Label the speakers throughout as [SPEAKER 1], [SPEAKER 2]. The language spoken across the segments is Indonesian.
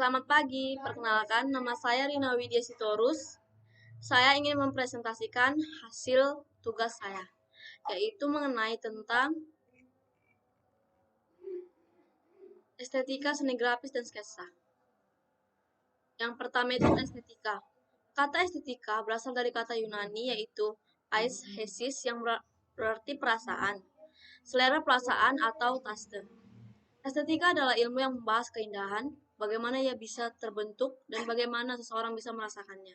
[SPEAKER 1] Selamat pagi, perkenalkan nama saya Rina Widya Sitorus. Saya ingin mempresentasikan hasil tugas saya, yaitu mengenai tentang estetika seni grafis dan sketsa. Yang pertama itu estetika. Kata estetika berasal dari kata Yunani yaitu aesthesis yang berarti perasaan, selera perasaan atau taste. Estetika adalah ilmu yang membahas keindahan, bagaimana ia bisa terbentuk, dan bagaimana seseorang bisa merasakannya.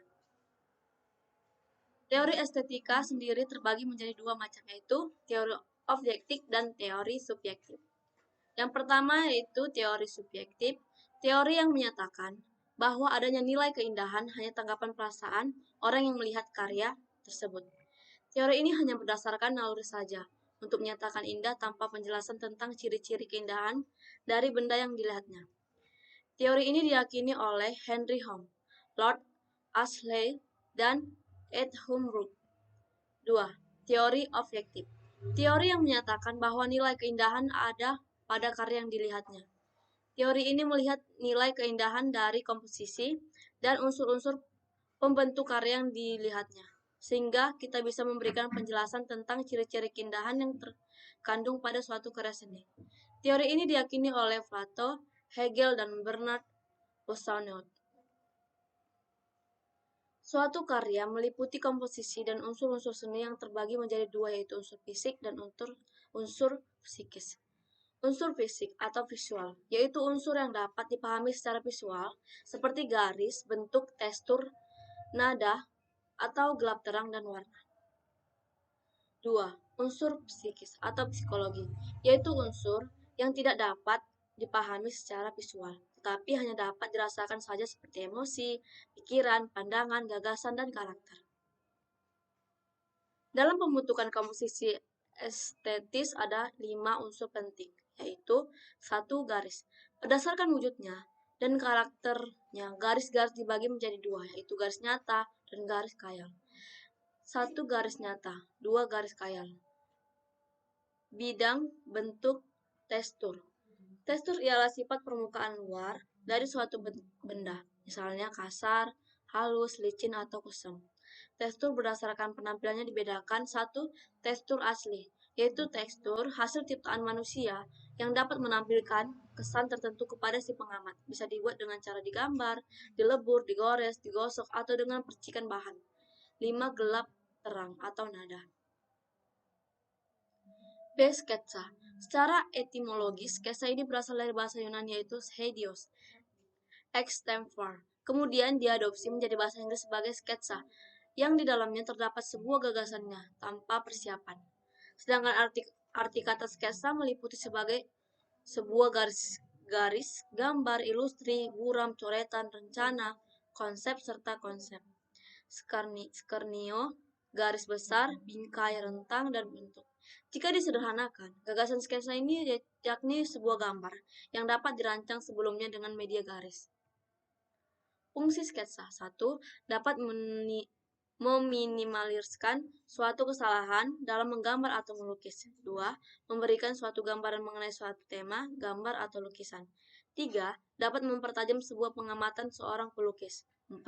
[SPEAKER 1] Teori estetika sendiri terbagi menjadi dua macam, yaitu teori objektif dan teori subjektif. Yang pertama yaitu teori subjektif, teori yang menyatakan bahwa adanya nilai keindahan hanya tanggapan perasaan orang yang melihat karya tersebut. Teori ini hanya berdasarkan naluri saja, untuk menyatakan indah tanpa penjelasan tentang ciri-ciri keindahan dari benda yang dilihatnya. Teori ini diyakini oleh Henry Home, Lord Ashley, dan Edmund Husserl. 2. Teori objektif. Teori yang menyatakan bahwa nilai keindahan ada pada karya yang dilihatnya. Teori ini melihat nilai keindahan dari komposisi dan unsur-unsur pembentuk karya yang dilihatnya, sehingga kita bisa memberikan penjelasan tentang ciri-ciri keindahan yang terkandung pada suatu karya seni. Teori ini diyakini oleh Plato, Hegel, dan Bernard Boussaint. Suatu karya meliputi komposisi dan unsur-unsur seni yang terbagi menjadi dua, yaitu unsur fisik dan unsur psikis. Unsur fisik atau visual, yaitu unsur yang dapat dipahami secara visual, seperti garis, bentuk, tekstur, nada, atau gelap terang dan warna. 2. Unsur psikis atau psikologi, yaitu unsur yang tidak dapat dipahami secara visual, tetapi hanya dapat dirasakan saja seperti emosi, pikiran, pandangan, gagasan, dan karakter. Dalam pembentukan komposisi estetis ada 5 unsur penting, yaitu 1. Garis. Berdasarkan wujudnya dan karakternya, garis-garis dibagi menjadi 2, yaitu garis nyata dan garis khayal. 1. Garis nyata, 2. Garis khayal. Bidang, bentuk, tekstur. Tekstur ialah sifat permukaan luar dari suatu benda, misalnya kasar, halus, licin, atau kusam. Tekstur berdasarkan penampilannya dibedakan. 1. Tekstur asli, yaitu tekstur hasil ciptaan manusia yang dapat menampilkan kesan tertentu kepada si pengamat. Bisa dibuat dengan cara digambar, dilebur, digores, digosok, atau dengan percikan bahan. 5. Gelap terang atau nada. B. Sketsa. Secara etimologis, sketsa ini berasal dari bahasa Yunani yaitu schedios, extempore. Kemudian diadopsi menjadi bahasa Inggris sebagai sketsa, yang di dalamnya terdapat sebuah gagasannya tanpa persiapan. Sedangkan arti kata sketsa meliputi sebagai sebuah garis, gambar, ilustri, buram, coretan, rencana, konsep, serta konsep. Skernio, garis besar, bingkai, rentang, dan bentuk. Jika disederhanakan, gagasan sketsa ini yakni sebuah gambar yang dapat dirancang sebelumnya dengan media garis. Fungsi sketsa. 1. Dapat meminimaliskan suatu kesalahan dalam menggambar atau melukis. 2. Memberikan suatu gambaran mengenai suatu tema, gambar, atau lukisan. 3. Dapat mempertajam sebuah pengamatan seorang pelukis. 4.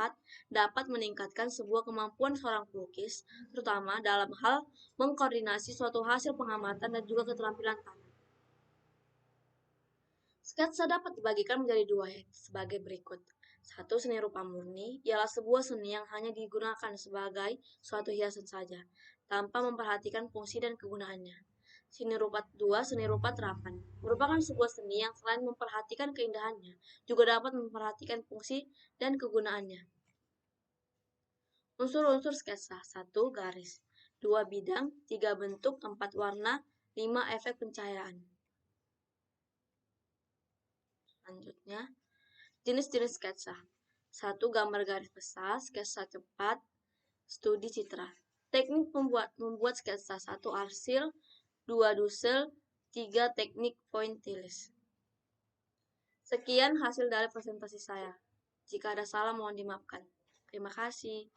[SPEAKER 1] Dapat meningkatkan sebuah kemampuan seorang pelukis, terutama dalam hal mengkoordinasi suatu hasil pengamatan dan juga keterampilan tangan. Sketsa dapat dibagikan menjadi dua, sebagai berikut. 1. Seni rupa murni ialah sebuah seni yang hanya digunakan sebagai suatu hiasan saja, tanpa memperhatikan fungsi dan kegunaannya. 2. Seni rupa terapan merupakan sebuah seni yang selain memperhatikan keindahannya, juga dapat memperhatikan fungsi dan kegunaannya. Unsur-unsur sketsa. 1. Garis. 2. Bidang. 3. Bentuk. 4. Warna. 5. Efek pencahayaan. Selanjutnya, jenis-jenis sketsa. 1. Gambar garis besar, sketsa cepat, studi citra. Teknik membuat sketsa. 1. Arsil, 2. Dusel, 3. Teknik pointillis. Sekian hasil dari presentasi saya. Jika ada salah mohon dimaafkan. Terima kasih.